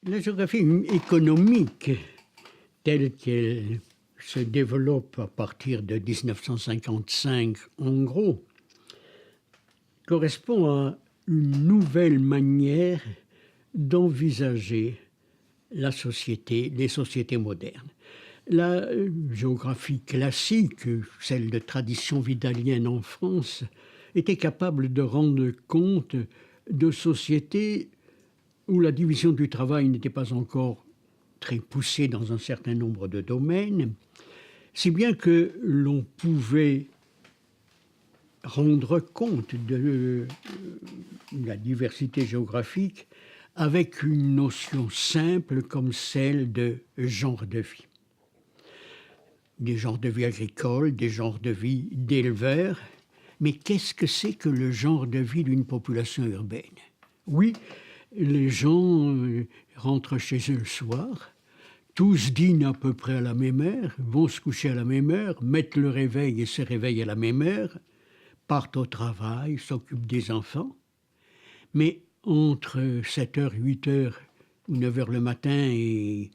La géographie économique, telle qu'elle se développe à partir de 1955 en gros, correspond à une nouvelle manière d'envisager la société, les sociétés modernes. La géographie classique, celle de tradition vidalienne en France, était capable de rendre compte de sociétés où la division du travail n'était pas encore très poussée dans un certain nombre de domaines, si bien que l'on pouvait rendre compte de la diversité géographique avec une notion simple comme celle de genre de vie. Des genres de vie agricoles, des genres de vie d'éleveurs. Mais qu'est-ce que c'est que le genre de vie d'une population urbaine? Oui, les gens rentrent chez eux le soir, tous dînent à peu près à la même heure, vont se coucher à la même heure, mettent le réveil et se réveillent à la même heure, partent au travail, s'occupent des enfants. Mais entre 7h, 8h ou 9h le matin et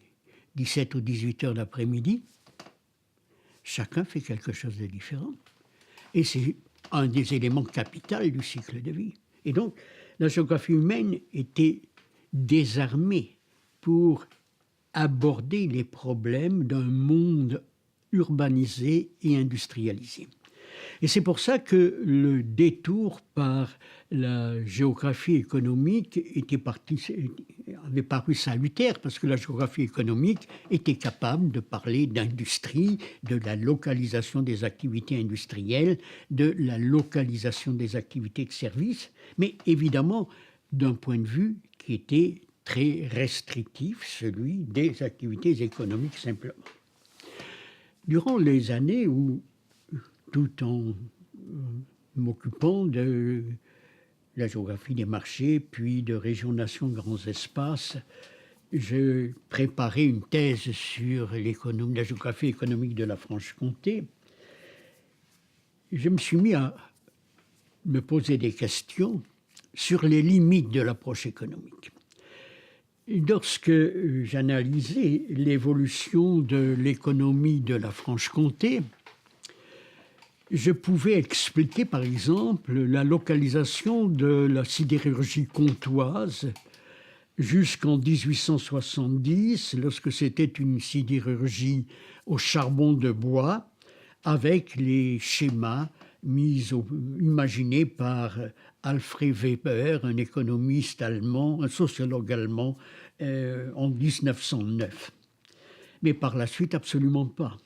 17 ou 18h l'après-midi, chacun fait quelque chose de différent. Et c'est un des éléments capitaux du cycle de vie. Et donc, la géographie humaine était désarmée pour aborder les problèmes d'un monde urbanisé et industrialisé. Et c'est pour ça que le détour par la géographie économique avait paru salutaire, parce que la géographie économique était capable de parler d'industrie, de la localisation des activités industrielles, de la localisation des activités de services, mais évidemment d'un point de vue qui était très restrictif, celui des activités économiques simplement. Durant les années où, tout en m'occupant de la géographie des marchés, puis de régions-nations grands espaces, je préparais une thèse sur la géographie économique de la Franche-Comté. Je me suis mis à me poser des questions sur les limites de l'approche économique. Lorsque j'analysais l'évolution de l'économie de la Franche-Comté, je pouvais expliquer, par exemple, la localisation de la sidérurgie comtoise jusqu'en 1870, lorsque c'était une sidérurgie au charbon de bois, avec les schémas imaginés par Alfred Weber, un économiste allemand, un sociologue allemand, en 1909. Mais par la suite, absolument pas.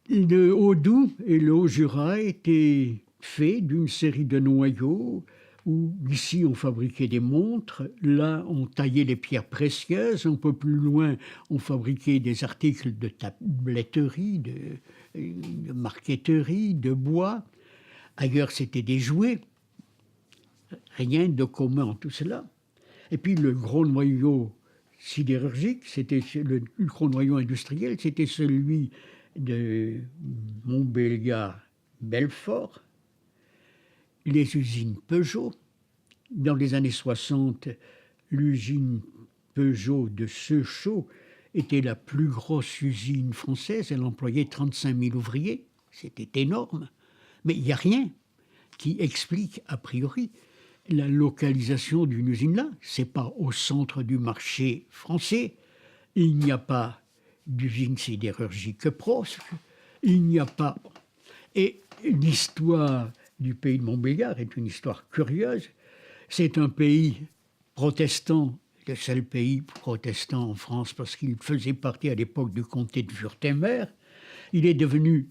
Le Haut-Doubs et le Haut-Jura étaient faits d'une série de noyaux où ici on fabriquait des montres, là on taillait les pierres précieuses, un peu plus loin on fabriquait des articles de tabletterie, de marqueterie, de bois. Ailleurs c'était des jouets, rien de commun en tout cela. Et puis le gros noyau sidérurgique, le gros noyau industriel, c'était celui de Montbéliard-Belfort, les usines Peugeot. Dans les années 60, l'usine Peugeot de Seuchot était la plus grosse usine française. Elle employait 35 000 ouvriers. C'était énorme. Mais il n'y a rien qui explique, a priori, la localisation d'une usine là. Ce n'est pas au centre du marché français. Il n'y a pas d'usine sidérurgique proche. Il n'y a pas... Et l'histoire du pays de Montbéliard est une histoire curieuse. C'est un pays protestant, le seul pays protestant en France, parce qu'il faisait partie à l'époque du comté de Wurtemberg. Il est devenu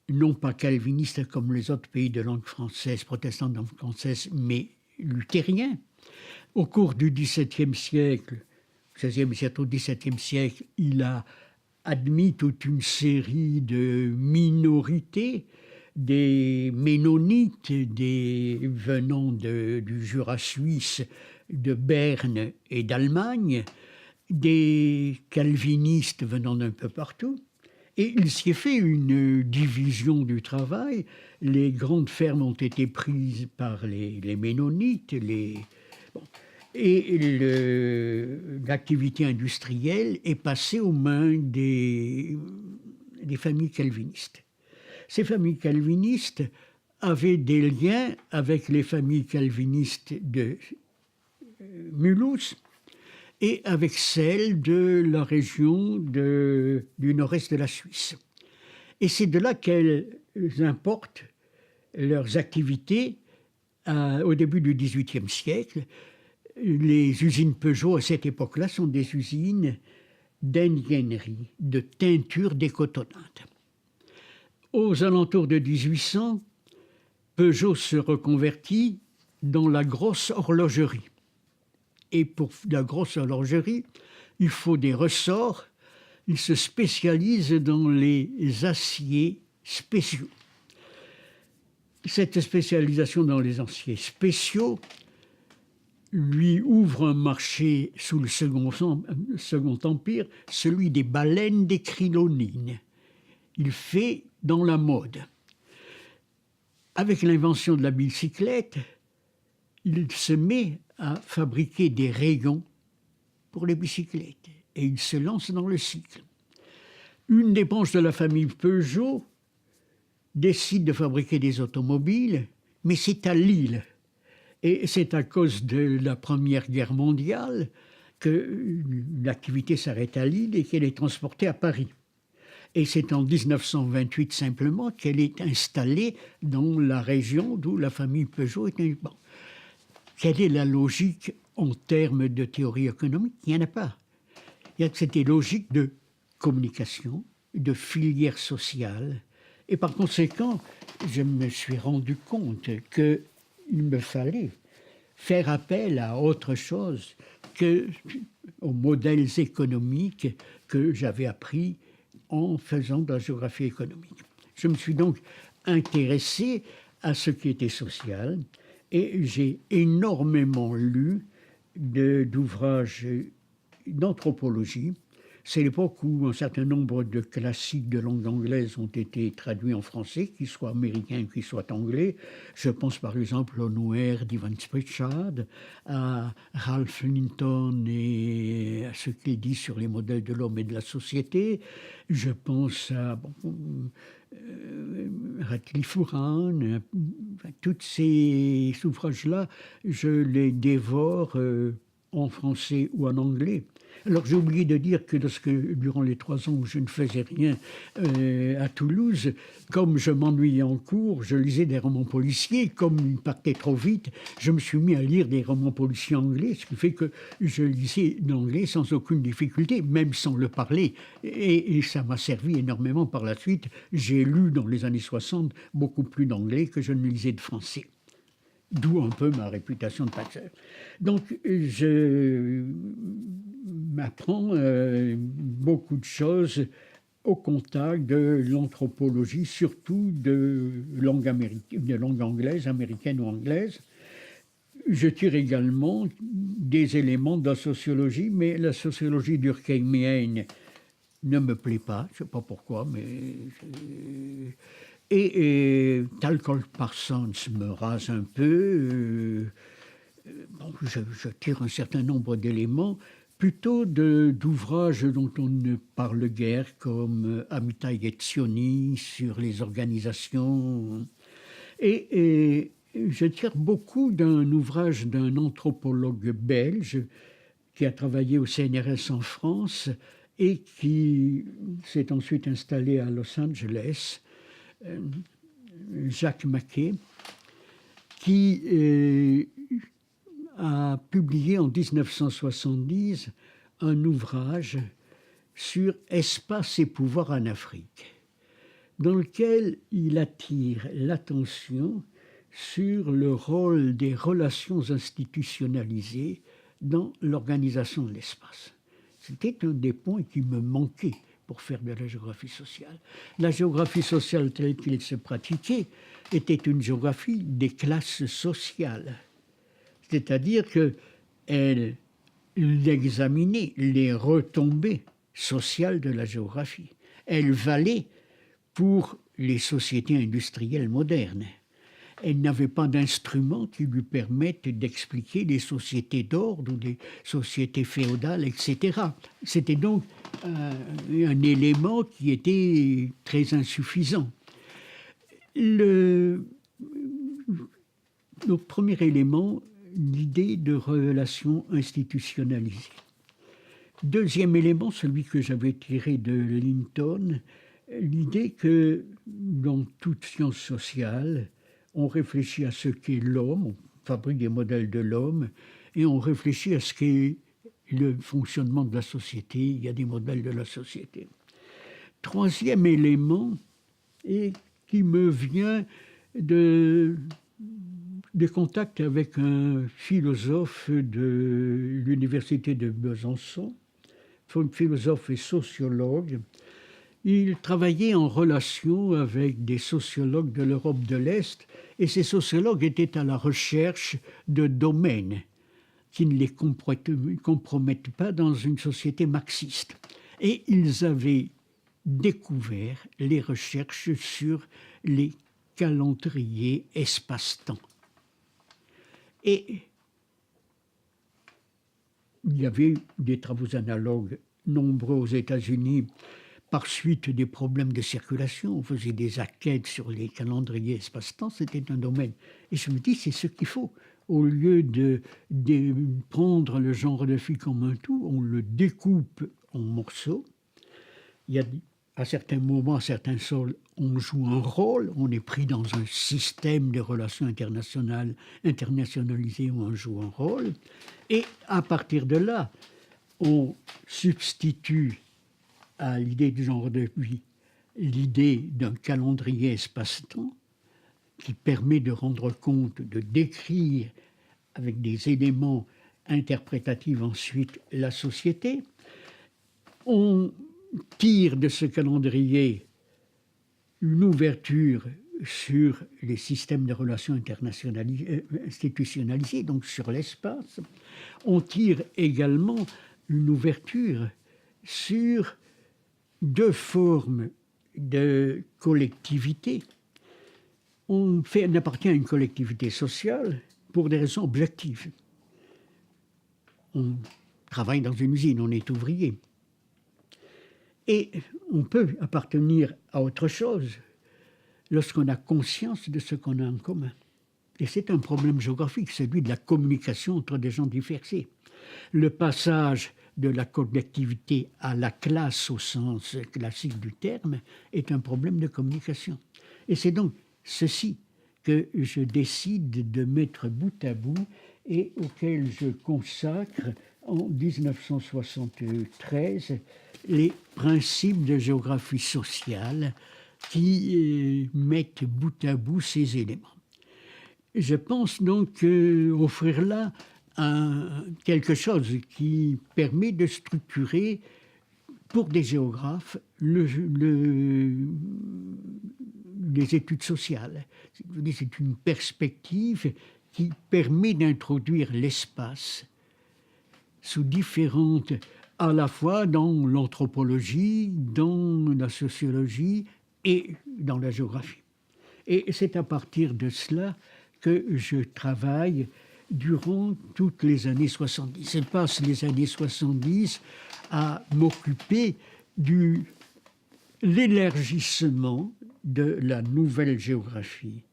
non pas calviniste comme les autres pays de langue française, protestants de langue française, mais luthérien. Au cours du XVIIe siècle, XVIe siècle au XVIIe siècle, il a admis toute une série de minorités, des Ménonites, venant du Jura suisse, de Berne et d'Allemagne, des calvinistes venant d'un peu partout. Et il s'y est fait une division du travail. Les grandes fermes ont été prises par les Ménonites, bon. Et l'activité industrielle est passée aux mains des familles calvinistes. Ces familles calvinistes avaient des liens avec les familles calvinistes de Mulhouse et avec celles de la région du nord-est de la Suisse. Et c'est de là qu'elles importent leurs activités au début du XVIIIe siècle. Les usines Peugeot à cette époque-là sont des usines d'indiennerie, de teinture décotonnante. Aux alentours de 1800, Peugeot se reconvertit dans la grosse horlogerie. Et pour la grosse horlogerie, il faut des ressorts. Il se spécialise dans les aciers spéciaux. Cette spécialisation dans les aciers spéciaux lui ouvre un marché sous le Second Empire, celui des baleines des crinolines. Il fait dans la mode. Avec l'invention de la bicyclette, il se met à fabriquer des rayons pour les bicyclettes et il se lance dans le cycle. Une des branches de la famille Peugeot décide de fabriquer des automobiles, mais c'est à Lille. Et c'est à cause de la Première Guerre mondiale que l'activité s'arrête à Lille et qu'elle est transportée à Paris. Et c'est en 1928 simplement qu'elle est installée dans la région d'où la famille Peugeot est. Bon. Quelle est la logique en termes de théorie économique? Il n'y en a pas. C'était logique de communication, de filière sociale. Et par conséquent, je me suis rendu compte qu'il me fallait faire appel à autre chose qu'aux modèles économiques que j'avais appris en faisant de la géographie économique. Je me suis donc intéressé à ce qui était social et j'ai énormément lu d'ouvrages d'anthropologie. C'est l'époque où un certain nombre de classiques de langue anglaise ont été traduits en français, qu'ils soient américains ou qu'ils soient anglais. Je pense par exemple au Noir d'Ivan Pritchard, à Ralph Linton et à ce qu'il dit sur les modèles de l'homme et de la société. Je pense à Radcliffe Horan. Tous ces ouvrages-là, je les dévore en français ou en anglais. Alors j'ai oublié de dire que durant les 3 ans où je ne faisais rien à Toulouse, comme je m'ennuyais en cours, je lisais des romans policiers. Comme ils partaient trop vite, je me suis mis à lire des romans policiers anglais, ce qui fait que je lisais l'anglais sans aucune difficulté, même sans le parler. Et ça m'a servi énormément par la suite. J'ai lu dans les années 60 beaucoup plus d'anglais que je ne lisais de français. D'où un peu ma réputation de passeur. Donc, je m'apprends beaucoup de choses au contact de l'anthropologie, surtout de langue anglaise, américaine ou anglaise. Je tire également des éléments de la sociologie, mais la sociologie durkheimienne ne me plaît pas, je ne sais pas pourquoi, mais... Et Talcott Parsons me rase un peu. Je tire un certain nombre d'éléments, plutôt d'ouvrages dont on ne parle guère, comme Amitai Etzioni sur les organisations. Et je tire beaucoup d'un ouvrage d'un anthropologue belge qui a travaillé au CNRS en France et qui s'est ensuite installé à Los Angeles, Jacques Maquet, qui a publié en 1970 un ouvrage sur espace et pouvoir en Afrique, dans lequel il attire l'attention sur le rôle des relations institutionnalisées dans l'organisation de l'espace. C'était un des points qui me manquait pour faire de la géographie sociale. La géographie sociale telle qu'elle se pratiquait était une géographie des classes sociales. C'est-à-dire qu'elle elle examinait les retombées sociales de la géographie. Elle valait pour les sociétés industrielles modernes. Elle n'avait pas d'instruments qui lui permettent d'expliquer les sociétés d'ordre ou les sociétés féodales, etc. C'était donc un élément qui était très insuffisant. Le premier élément, l'idée de relations institutionnalisées. Deuxième élément, celui que j'avais tiré de Linton, l'idée que dans toute science sociale, on réfléchit à ce qu'est l'homme, on fabrique des modèles de l'homme, et on réfléchit à ce qu'est le fonctionnement de la société. Il y a des modèles de la société. Troisième élément, et qui me vient de contact avec un philosophe de l'université de Besançon, philosophe et sociologue. Il travaillait en relation avec des sociologues de l'Europe de l'Est, et ces sociologues étaient à la recherche de domaines qui ne les compromettent pas dans une société marxiste. Et ils avaient découvert les recherches sur les calendriers espace-temps. Et il y avait des travaux analogues nombreux aux États-Unis par suite des problèmes de circulation. On faisait des enquêtes sur les calendriers espace-temps, c'était un domaine. Et je me dis, c'est ce qu'il faut. Au lieu de prendre le genre de vie comme un tout, on le découpe en morceaux. Il y a à certains moments, à certains sols, on joue un rôle, on est pris dans un système de relations internationales, internationalisées où on joue un rôle. Et à partir de là, on substitue à l'idée du genre de vie l'idée d'un calendrier espace-temps qui permet de rendre compte, de décrire avec des éléments interprétatifs ensuite la société. On tire de ce calendrier une ouverture sur les systèmes de relations institutionnalisés, donc sur l'espace. On tire également une ouverture sur deux formes de collectivité. On appartient à une collectivité sociale pour des raisons objectives. On travaille dans une usine, on est ouvrier. Et on peut appartenir à autre chose lorsqu'on a conscience de ce qu'on a en commun. Et c'est un problème géographique, celui de la communication entre des gens diversifiés. Le passage de la collectivité à la classe au sens classique du terme est un problème de communication. Et c'est donc ceci que je décide de mettre bout à bout et auquel je consacre en 1973 les principes de géographie sociale qui mettent bout à bout ces éléments. Je pense donc offrir là quelque chose qui permet de structurer pour des géographes les études sociales. C'est une perspective qui permet d'introduire l'espace sous différentes, à la fois dans l'anthropologie, dans la sociologie et dans la géographie. Et c'est à partir de cela que je travaille durant toutes les années 70. Je passe les années 70 à m'occuper de l'élargissement de la nouvelle géographie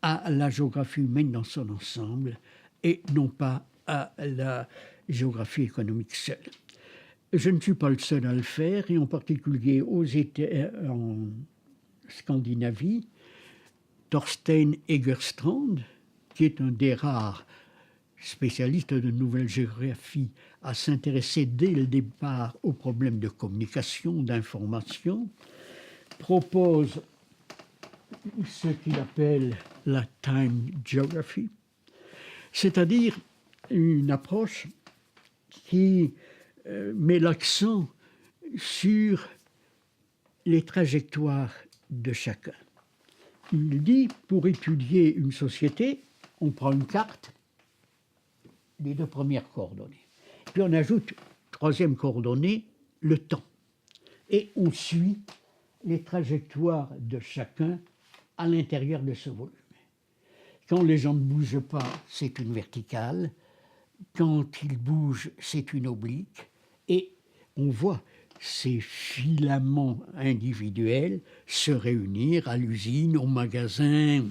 à la géographie humaine dans son ensemble et non pas à la géographie économique seule. Je ne suis pas le seul à le faire, et en particulier en Scandinavie, Thorstein Egerstrand, qui est un des rares spécialistes de nouvelle géographie à s'intéresser dès le départ aux problèmes de communication, d'information, propose ce qu'il appelle la time geography, c'est-à-dire une approche qui met l'accent sur les trajectoires de chacun. Il dit, pour étudier une société, on prend une carte les deux premières coordonnées. Puis on ajoute, troisième coordonnée, le temps. Et on suit les trajectoires de chacun à l'intérieur de ce volume. Quand les gens ne bougent pas, c'est une verticale. Quand ils bougent, c'est une oblique. Et on voit ces filaments individuels se réunir à l'usine, au magasin.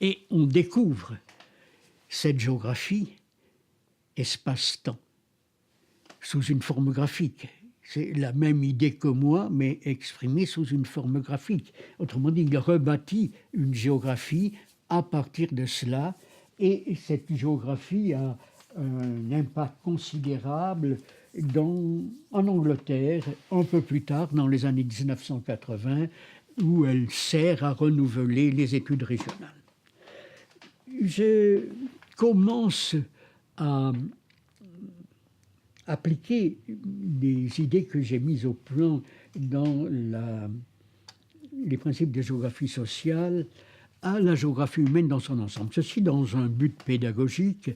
Et on découvre cette géographie espace-temps sous une forme graphique. C'est la même idée que moi, mais exprimée sous une forme graphique. Autrement dit, il rebâtit une géographie à partir de cela, et cette géographie a un impact considérable en Angleterre, un peu plus tard, dans les années 1980, où elle sert à renouveler les études régionales. Je commence à appliquer des idées que j'ai mises au plan dans les principes de géographie sociale à la géographie humaine dans son ensemble. Ceci dans un but pédagogique.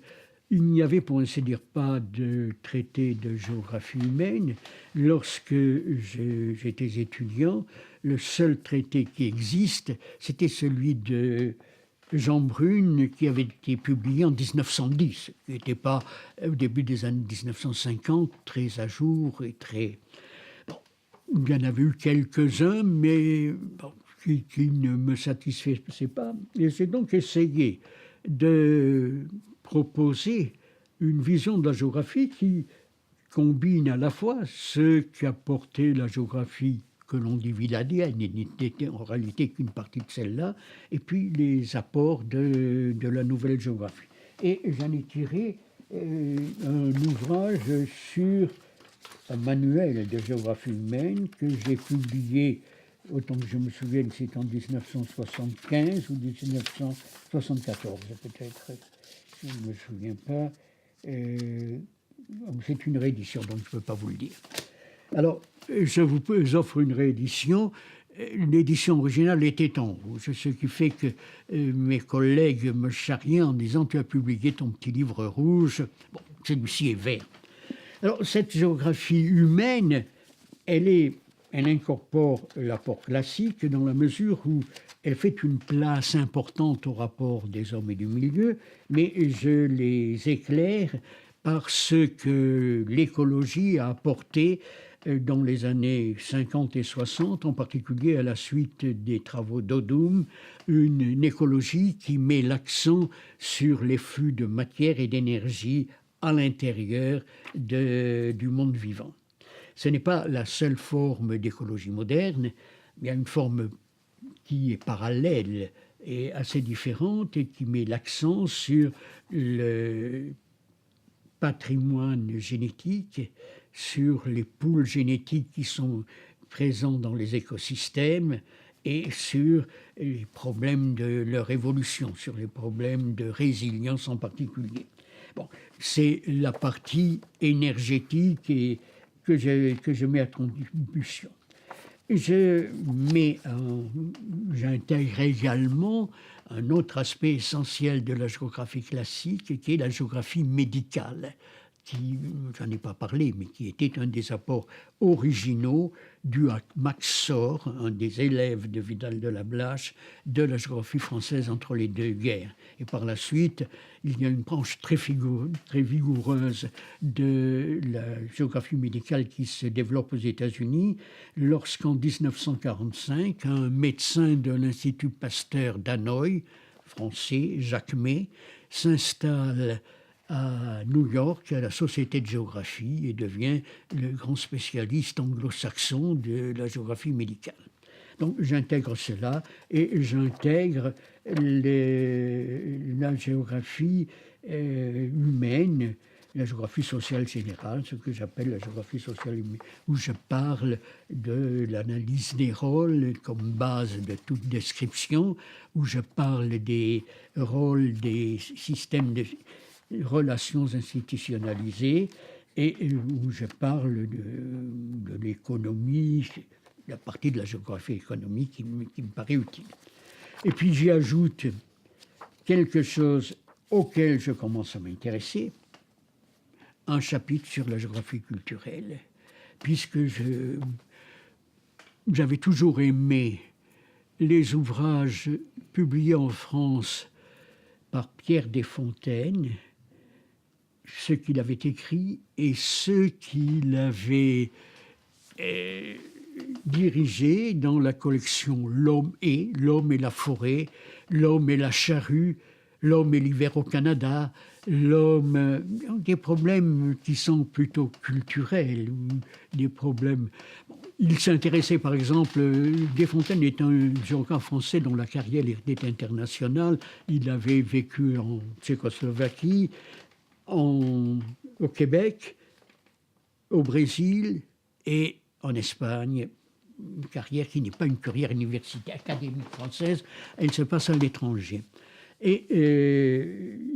Il n'y avait pour ainsi dire pas de traité de géographie humaine. Lorsque j'étais étudiant, le seul traité qui existe, c'était celui de Jean Brune, qui avait été publié en 1910, qui n'était pas, au début des années 1950, très à jour et très... Bon, il y en avait eu quelques-uns, mais bon, qui ne me satisfaisaient pas. Et j'ai donc essayé de proposer une vision de la géographie qui combine à la fois ce qu'apportait la géographie que l'on dit villadienne, et n'était en réalité qu'une partie de celle-là, et puis les apports de la nouvelle géographie. Et j'en ai tiré un ouvrage sur un manuel de géographie humaine que j'ai publié, autant que je me souvienne, c'est en 1975 ou 1974, peut-être, je ne me souviens pas. C'est une réédition, donc je ne peux pas vous le dire. Alors, je vous offre une réédition. L'édition originale était en rouge, ce qui fait que mes collègues me charriaient en disant « Tu as publié ton petit livre rouge. » Bon, celui-ci est vert. Alors, cette géographie humaine, elle incorpore l'apport classique dans la mesure où elle fait une place importante au rapport des hommes et du milieu, mais je les éclaire par ce que l'écologie a apporté dans les années 50 et 60, en particulier à la suite des travaux d'Odum, une écologie qui met l'accent sur les flux de matière et d'énergie à l'intérieur du monde vivant. Ce n'est pas la seule forme d'écologie moderne, il y a une forme qui est parallèle et assez différente et qui met l'accent sur le patrimoine génétique, sur les poules génétiques qui sont présents dans les écosystèmes et sur les problèmes de leur évolution, sur les problèmes de résilience en particulier. Bon, c'est la partie énergétique que je mets à contribution. J'intègre également un autre aspect essentiel de la géographie classique, qui est la géographie médicale, qui, j'en ai pas parlé, mais qui était un des apports originaux dû à Max Sor, un des élèves de Vidal de la Blache, de la géographie française entre les deux guerres. Et par la suite, il y a une branche très vigoureuse de la géographie médicale qui se développe aux États-Unis, lorsqu'en 1945, un médecin de l'Institut Pasteur d'Hanoï, français, Jacques May, s'installe à New York, à la Société de géographie, et devient le grand spécialiste anglo-saxon de la géographie médicale. Donc j'intègre cela et j'intègre la géographie humaine, la géographie sociale générale, ce que j'appelle la géographie sociale humaine, où je parle de l'analyse des rôles comme base de toute description, où je parle des rôles des systèmes de relations institutionnalisées et où je parle de l'économie, la partie de la géographie économique qui me paraît utile. Et puis j'y ajoute quelque chose auquel je commence à m'intéresser, un chapitre sur la géographie culturelle, puisque j'avais toujours aimé les ouvrages publiés en France par Pierre Desfontaines, ce qu'il avait écrit et ce qu'il avait dirigé dans la collection L'homme et la forêt, L'homme et la charrue, L'homme et l'hiver au Canada, l'homme, des problèmes qui sont plutôt culturels, des problèmes. Il s'intéressait par exemple, Desfontaines est un géographe français dont la carrière était internationale. Il avait vécu en Tchécoslovaquie, au Québec, au Brésil et en Espagne. Une carrière qui n'est pas une carrière universitaire académique française, elle se passe à l'étranger. Et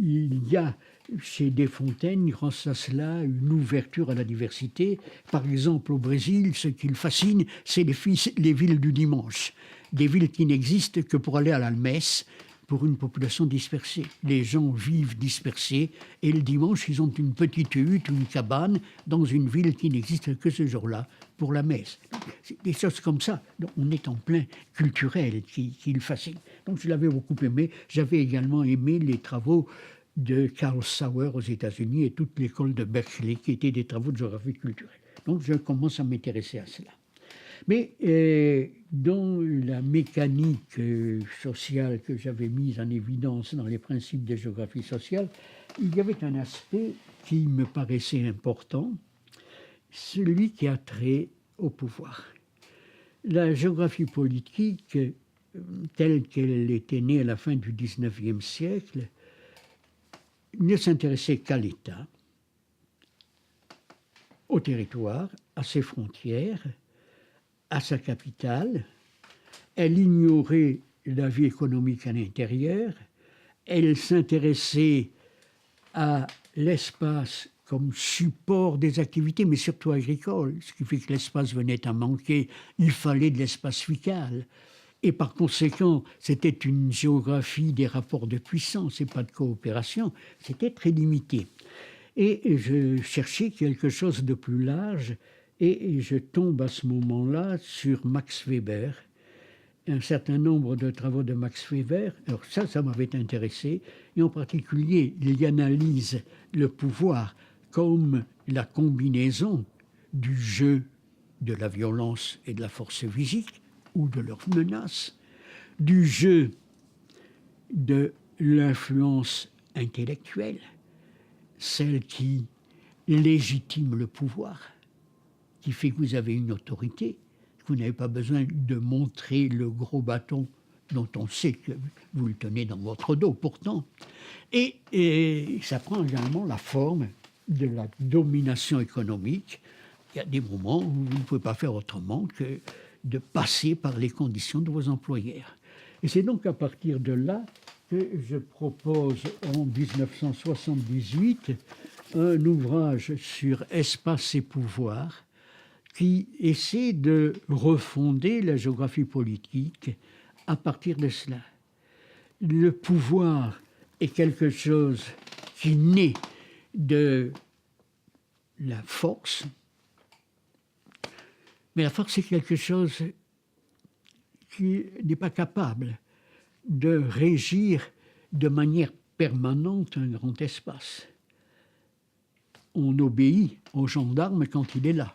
il y a chez Desfontaines, grâce à cela, une ouverture à la diversité. Par exemple, au Brésil, ce qui le fascine, c'est les villes du dimanche. Des villes qui n'existent que pour aller à la messe, pour une population dispersée. Les gens vivent dispersés et le dimanche, ils ont une petite hutte, une cabane dans une ville qui n'existe que ce jour-là pour la messe. C'est des choses comme ça. Donc, on est en plein culturel qui le fascine. Donc je l'avais beaucoup aimé. J'avais également aimé les travaux de Carl Sauer aux États-Unis et toute l'école de Berkeley qui étaient des travaux de géographie culturelle. Donc je commence à m'intéresser à cela. Mais dans la mécanique sociale que j'avais mise en évidence dans les principes de géographie sociale, il y avait un aspect qui me paraissait important, celui qui a trait au pouvoir. La géographie politique, telle qu'elle était née à la fin du XIXe siècle, ne s'intéressait qu'à l'État, au territoire, à ses frontières, à sa capitale. Elle ignorait la vie économique à l'intérieur. Elle s'intéressait à l'espace comme support des activités, mais surtout agricoles, ce qui fait que l'espace venait à manquer. Il fallait de l'espace vital. Et par conséquent, c'était une géographie des rapports de puissance et pas de coopération. C'était très limité. Et je cherchais quelque chose de plus large et je tombe à ce moment-là sur Max Weber, un certain nombre de travaux de Max Weber. Alors ça m'avait intéressé, et en particulier, il analyse le pouvoir comme la combinaison du jeu de la violence et de la force physique, ou de leurs menaces, du jeu de l'influence intellectuelle, celle qui légitime le pouvoir, qui fait que vous avez une autorité, que vous n'avez pas besoin de montrer le gros bâton dont on sait que vous le tenez dans votre dos pourtant. Et ça prend également la forme de la domination économique. Il y a des moments où vous ne pouvez pas faire autrement que de passer par les conditions de vos employeurs. Et c'est donc à partir de là que je propose en 1978 un ouvrage sur espace et pouvoir qui essaie de refonder la géographie politique à partir de cela. Le pouvoir est quelque chose qui naît de la force, mais la force est quelque chose qui n'est pas capable de régir de manière permanente un grand espace. On obéit au gendarme quand il est là.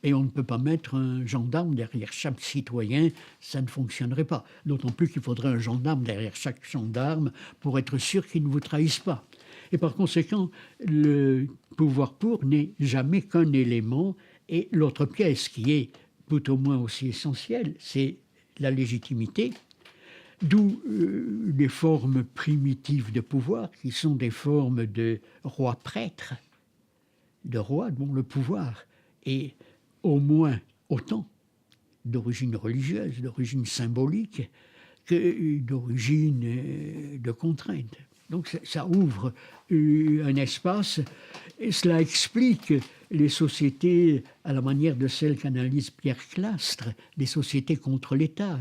Et on ne peut pas mettre un gendarme derrière chaque citoyen, ça ne fonctionnerait pas. D'autant plus qu'il faudrait un gendarme derrière chaque gendarme pour être sûr qu'il ne vous trahisse pas. Et par conséquent, le pouvoir pour n'est jamais qu'un élément. Et l'autre pièce qui est tout au moins aussi essentielle, c'est la légitimité, d'où les formes primitives de pouvoir, qui sont des formes de roi-prêtre, de roi dont le pouvoir est au moins autant d'origine religieuse, d'origine symbolique, que d'origine de contrainte. Donc ça ouvre un espace, et cela explique les sociétés à la manière de celles qu'analyse Pierre Clastre, des sociétés contre l'État.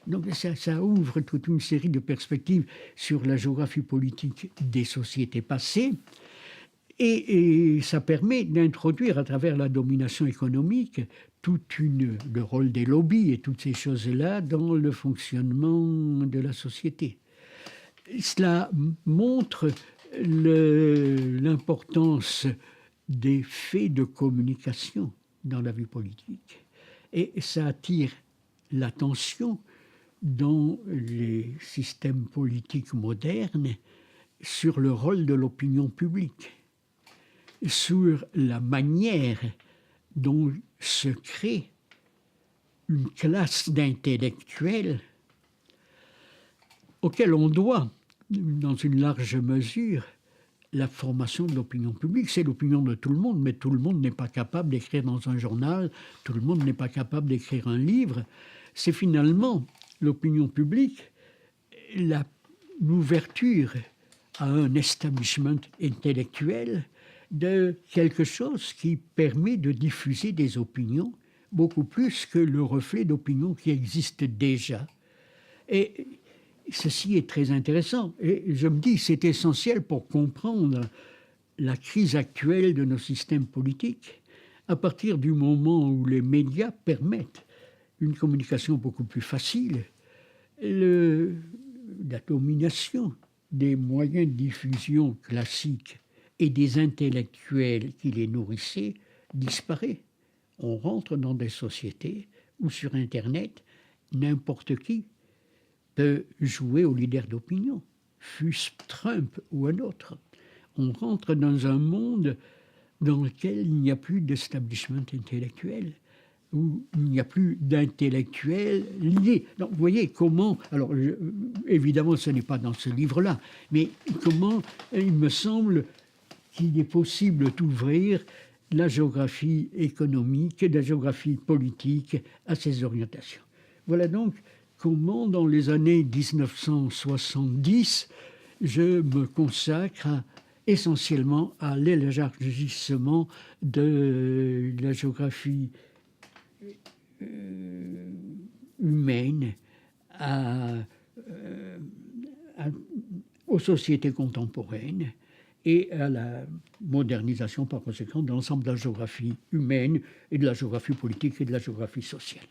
Donc ça ouvre toute une série de perspectives sur la géographie politique des sociétés passées. Et ça permet d'introduire à travers la domination économique le rôle des lobbies et toutes ces choses-là dans le fonctionnement de la société. Cela montre l'importance des faits de communication dans la vie politique. Et ça attire l'attention dans les systèmes politiques modernes sur le rôle de l'opinion publique, sur la manière dont se crée une classe d'intellectuels auxquels on doit, dans une large mesure, la formation de l'opinion publique. C'est l'opinion de tout le monde, mais tout le monde n'est pas capable d'écrire dans un journal, tout le monde n'est pas capable d'écrire un livre. C'est finalement l'opinion publique, l'ouverture à un establishment intellectuel de quelque chose qui permet de diffuser des opinions beaucoup plus que le reflet d'opinions qui existent déjà. Et ceci est très intéressant. Et je me dis, c'est essentiel pour comprendre la crise actuelle de nos systèmes politiques, à partir du moment où les médias permettent une communication beaucoup plus facile, la domination des moyens de diffusion classiques et des intellectuels qui les nourrissaient disparaît. On rentre dans des sociétés où sur Internet, n'importe qui peut jouer au leader d'opinion, fût-ce Trump ou un autre. On rentre dans un monde dans lequel il n'y a plus d'establishment intellectuel, où il n'y a plus d'intellectuels liés. Donc, vous voyez comment, alors évidemment ce n'est pas dans ce livre-là, mais comment il me semble qu'il est possible d'ouvrir la géographie économique et la géographie politique à ces orientations. Voilà donc comment, dans les années 1970, je me consacre essentiellement à l'élargissement de la géographie humaine aux sociétés contemporaines et à la modernisation par conséquent de l'ensemble de la géographie humaine et de la géographie politique et de la géographie sociale.